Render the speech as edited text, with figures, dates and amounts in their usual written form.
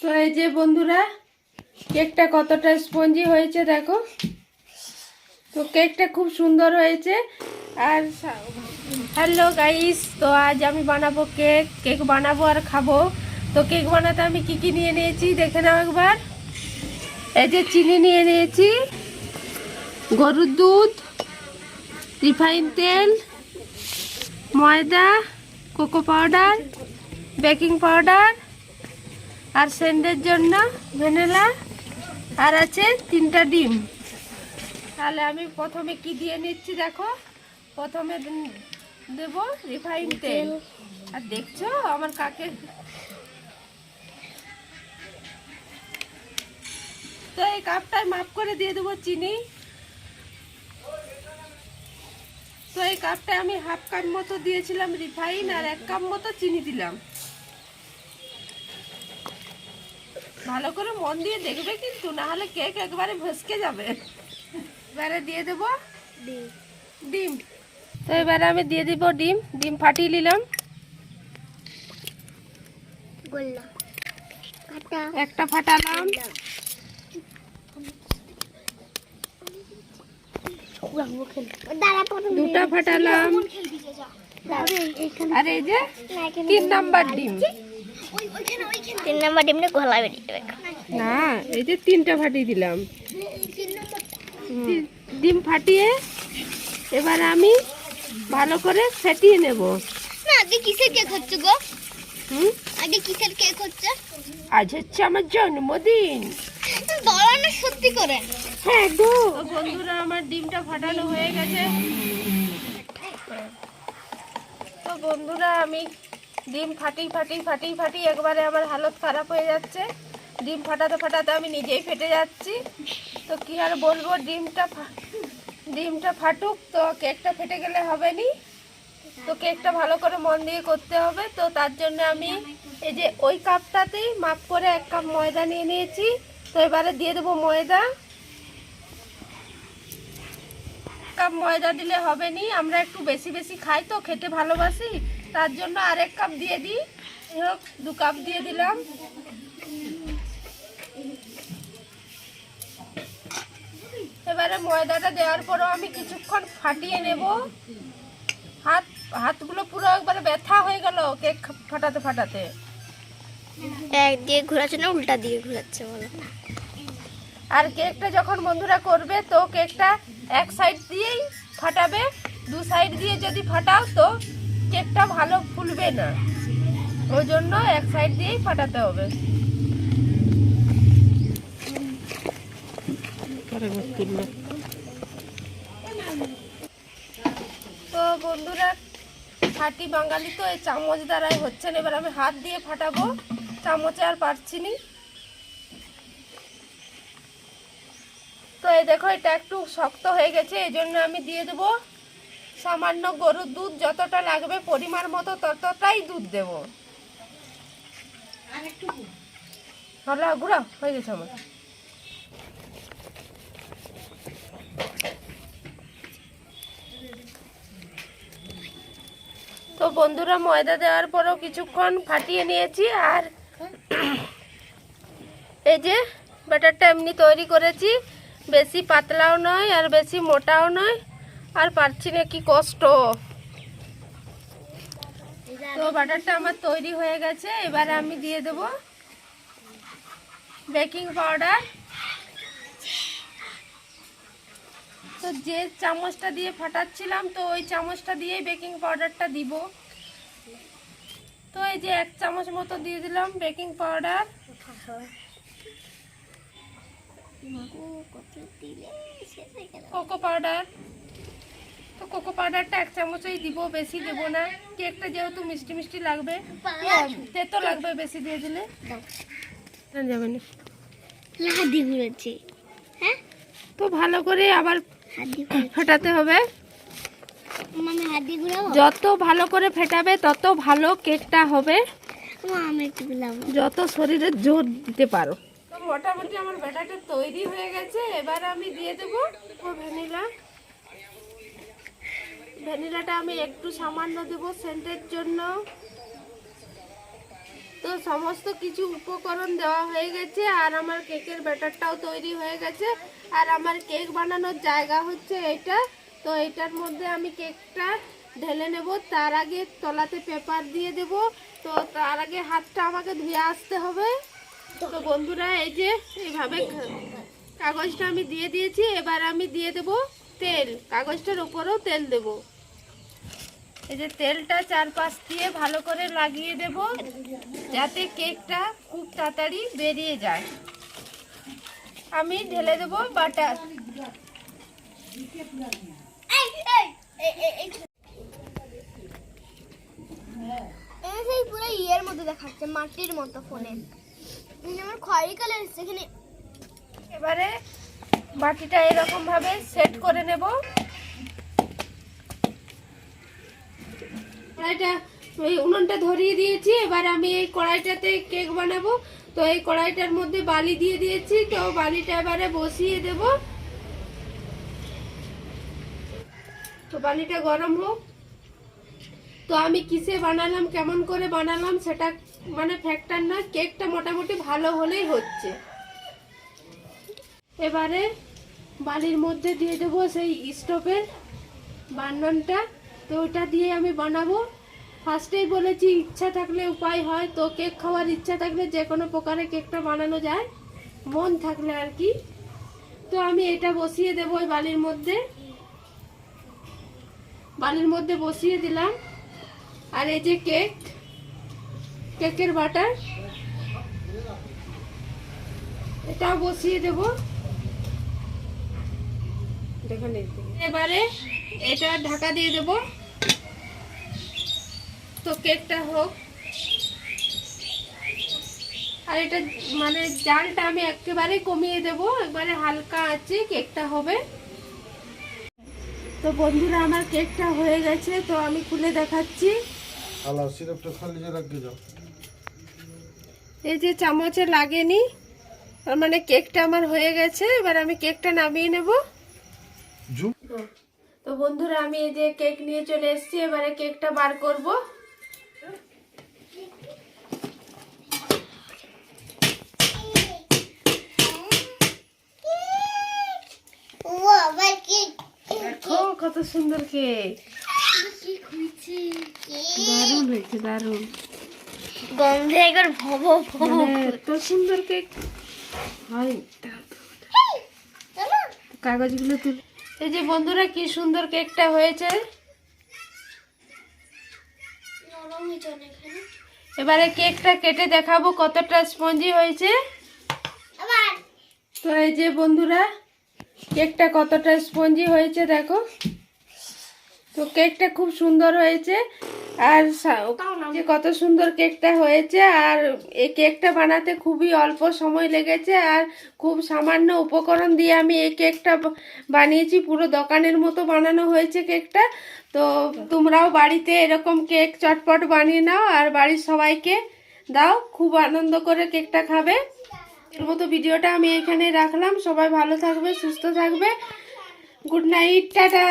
তো এই যে বন্ধুরা, কেকটা কতটা স্পঞ্জি হয়েছে দেখো। তো কেকটা খুব সুন্দর হয়েছে। আর হ্যালো গাইস, তো আজ আমি বানাবো কেক বানাবো আর খাবো। তো কেক বানাতে আমি কি কি নিয়ে নিয়েছি দেখে নাও একবার। এই যে চিনি নিয়ে নিয়েছি, গরুর দুধ, রিফাইন তেল, ময়দা, কোকো পাউডার, বেকিং পাউডার, আর সেন্ডের জন্য ভ্যানিলা, আর আছে 3টা ডিম। তাহলে আমি প্রথমে কি দিয়ে নিচ্ছি দেখো। প্রথমে দেব রিফাইন তেল। আর দেখছো আমার কাকে। তো এই কাপটায় মাপ করে দিয়ে দেবো চিনি। তো এই কাপটায় আমি হাফ কাপ মতো দিয়েছিলাম রিফাইন, আর 1 কাপ মতো চিনি দিলাম। ভালো করে মন দিয়ে দেখবে কিন্তু, না হলে কেক একবারে ভসকে যাবে। এবারে দিয়ে দেবো ডিম। তো এবারে আমি দিয়ে দিব ডিম ফাটিয়ে নিলাম। একটা ফাটালাম, দুটা ফাটালাম, আর এই যে 3 নাম্বার ডিম। 3 নাম্বার ডিমটা গলা বেরিয়ে যাবে না, এই যে 3টা ফাটিয়ে দিলাম। ডিম ফাটিয়ে এবার আমি ভালো করে ফেটিয়ে নেব। না, আগে কিসের কেক হচ্ছে গো? আগে কিসের কেক হচ্ছে? আজ হচ্ছে আমার জন্মদিন। বলো না সত্যি করে। হ্যাঁ গো। তো বন্ধুরা, আমার ডিমটা ফাটানো হয়ে গেছে। তো বন্ধুরা, আমি ডিম ফাটি একবারে আমার হালত খারাপ হয়ে যাচ্ছে। ডিম ফাটাতে ফাটাতে আমি নিজেই ফেটে যাচ্ছি। তো কি আর বলবো, ডিমটা ফাটুক, তো কেকটা ফেটে গেলে হবে নি। তো কেকটা ভালো করে মন দিয়ে করতে হবে। তো তার জন্য আমি এই যে ওই কাপটাতেই মাপ করে 1 কাপ ময়দা নিয়ে নিয়েছি। তো এবারে দিয়ে দেবো ময়দা। কাপ ময়দা দিলে হবে নি, আমরা একটু বেশি বেশি খাই তো, খেতে ভালোবাসি, তার জন্য আর 1 কাপ দিয়ে দিই। হোক, 2 কাপ দিয়ে দিলাম। এবারে ময়দাটা দেওয়ার পরও আমি কিছুক্ষণ ফাটিয়ে নেব। হাতগুলো পুরো একবারে ব্যথা হয়ে গেল কেক ফাটাতে ফাটাতে। এক দিয়ে ঘোরাচ্ছে না উল্টা দিয়ে ঘোরাচ্ছে বলো? আর কেকটা যখন বন্ধুরা করবে, তো কেকটা এক সাইড দিয়েই ফাটাবে। 2 সাইড দিয়ে যদি ফাটাও তো কেকটা ভালো ফুলবে না। ওই জন্য এক সাইড দিয়েই ফাটাতে হবে। তো বন্ধুরা, খাঁটি বাঙালি তো এই চামচ দ্বারাই হচ্ছে না। এবার আমি হাত দিয়ে ফাটাবো, চামচে আর পারছি নি। তো এই দেখো, এটা একটু শক্ত হয়ে গেছে, এই জন্য আমি দিয়ে দেবো সামান্য গরুর দুধ। যতটা লাগবে পরিমাণ মতো ততটাই দুধ দেবো। হলো গুঁড়া হয়ে গেছে আমার। তো বন্ধুরা, ময়দা দেওয়ার পরেও কিছুক্ষণ ফাটিয়ে নিয়েছি। আর এই যে ব্যাটারটা এমনি তৈরি করেছি, বেশি পাতলাও নয় আর বেশি মোটাও নয়। আর পারছি না, কি কষ্ট। তো ব্যাটারটা আমার তৈরি হয়ে গেছে। এবারে আমি দিয়ে দেব বেকিং পাউডার। তো যে চামচটা দিয়ে ফাটাচ্ছিলাম, তো ওই চামচটা দিয়ে বেকিং পাউডারটা দিব। তো এই যে 1 চামচ মতো দিয়ে দিলাম বেকিং পাউডার। কোকো পাউডার, তো কোকো পাউডারটা 1 চামচই দিব, বেশি দেবো না। কেকটা যেহেতু মিষ্টি মিষ্টি লাগবে, তেতো লাগবে, বেশি দিয়ে দিলে যাবে না। হাদি ঘুরেছে। হ্যাঁ, তো ভালো করে আবার ফেটাতে হবে। আমি হাদি ঘুরাবো। যত ভালো করে ফেটাবে তত ভালো কেকটা হবে। আমি একটু ঘুরাবো, যত শরীরে জোর দিতে পারো। তো মোটামুটি আমার ব্যাটারটা তৈরি হয়ে গেছে। এবার আমি দিয়ে দেবো ভ্যানিলা। ভ্যানিলাটা আমি একটু সামান্য দেবো সেন্টের জন্য। তো সমস্ত কিছু উপকরণ দেওয়া হয়ে গেছে আর আমার কেকের ব্যাটারটাও তৈরি হয়ে গেছে। আর আমার কেক বানানোর জায়গা হচ্ছে এটা। তো এটার মধ্যে আমি কেকটা ঢেলে নেব। তার আগে তলাতে পেপার দিয়ে দেব। তো তার আগে হাতটা আমাকে ধুয়ে আসতে হবে। তো বন্ধুরা এই যে এইভাবে কাগজটা আমি দিয়ে দিয়েছি। এবার আমি দিয়ে দেব তেল, কাগজটার উপরেও তেল দেব। এই যে তেলটা চারপাশ দিয়ে ভালো করে লাগিয়ে দেব যাতে কেকটা খুব তাড়াতাড়ি বেরিয়ে যায়। আমি ঢেলে দেব বাটার। সেই পুরো ইয়ের মতো দেখাচ্ছে, মাটির মতো ফোনে। আমার খয়েরি কালার এসছে এখানে। এবারে বাটিটা এরকম ভাবে সেট করে নেব। কড়াইটা ওই উনুনটা ধরিয়ে দিয়েছি। এবার আমি এই কড়াইটাতে কেক বানাবো। তো এই কড়াইটার মধ্যে বালি দিয়ে দিয়েছি। তো বালিটা এবারে বসিয়ে দেব। তো বালিটা গরম হোক। তো আমি কিসে বানালাম, কেমন করে বানালাম সেটা মানে ফ্যাক্টর না, কেকটা মোটামুটি ভালো হলেই হচ্ছে। এবারে বালির মধ্যে দিয়ে দেবো সেই স্টোভের বার্নারটা। তো ওটা দিয়ে আমি বানাবো। ফার্স্টেই বলেছি ইচ্ছা থাকলে উপায় হয়। তো কেক খাওয়ার ইচ্ছা থাকলে যে কোনো প্রকারে কেকটা বানানো যায়, মন থাকলে আর কি। তো আমি এটা বসিয়ে দেবো ওই বালির মধ্যে। বালির মধ্যে বসিয়ে দিলাম। আর এই যে কেকের বাটার, এটাও বসিয়ে দেব। এবারে এটা ঢাকা দিয়ে দেব। তো কেকটা হোক। আর এটা মানে জালটা আমি একেবারে কমিয়ে দেব, একবারে হালকা আছে কেকটা হবে। তো বন্ধুরা আমার কেকটা হয়ে গেছে। তো আমি খুলে দেখাচ্ছি। এই যে চামচে লাগেনি, তার মানে কেকটা আমার হয়ে গেছে। এবার আমি কেকটা নামিয়ে নেব। তো বন্ধুরা আমি এই যে কেক নিয়ে চলে এসেছি। এবারে কেকটা বার করব। দেখো কত সুন্দর কেক, দারুণ হয়েছে, দারুণ গন্ধে একবার ভব এত সুন্দর কেক হয়। কাগজগুলো তুলে, এই যে বন্ধুরা কি সুন্দর কেকটা হয়েছে। এবারে কেকটা কেটে দেখাবো কতটা স্পঞ্জি হয়েছে। তো এই যে বন্ধুরা কেকটা কতটা স্পঞ্জি হয়েছে দেখো। তো কেকটা খুব সুন্দর হয়েছে। আর যে কত সুন্দর কেকটা হয়েছে। আর এই কেকটা বানাতে খুবই অল্প সময় লেগেছে। আর খুব সামান্য উপকরণ দিয়ে আমি এই কেকটা বানিয়েছি। পুরো দোকানের মতো বানানো হয়েছে কেকটা। তো তোমরাও বাড়িতে এরকম কেক চটপট বানিয়ে নাও আর বাড়ির সবাইকে দাও, খুব আনন্দ করে কেকটা খাবে। এর মতো ভিডিওটা আমি এখানে রাখলাম। সবাই ভালো থাকবে, সুস্থ থাকবে। Good night, tata.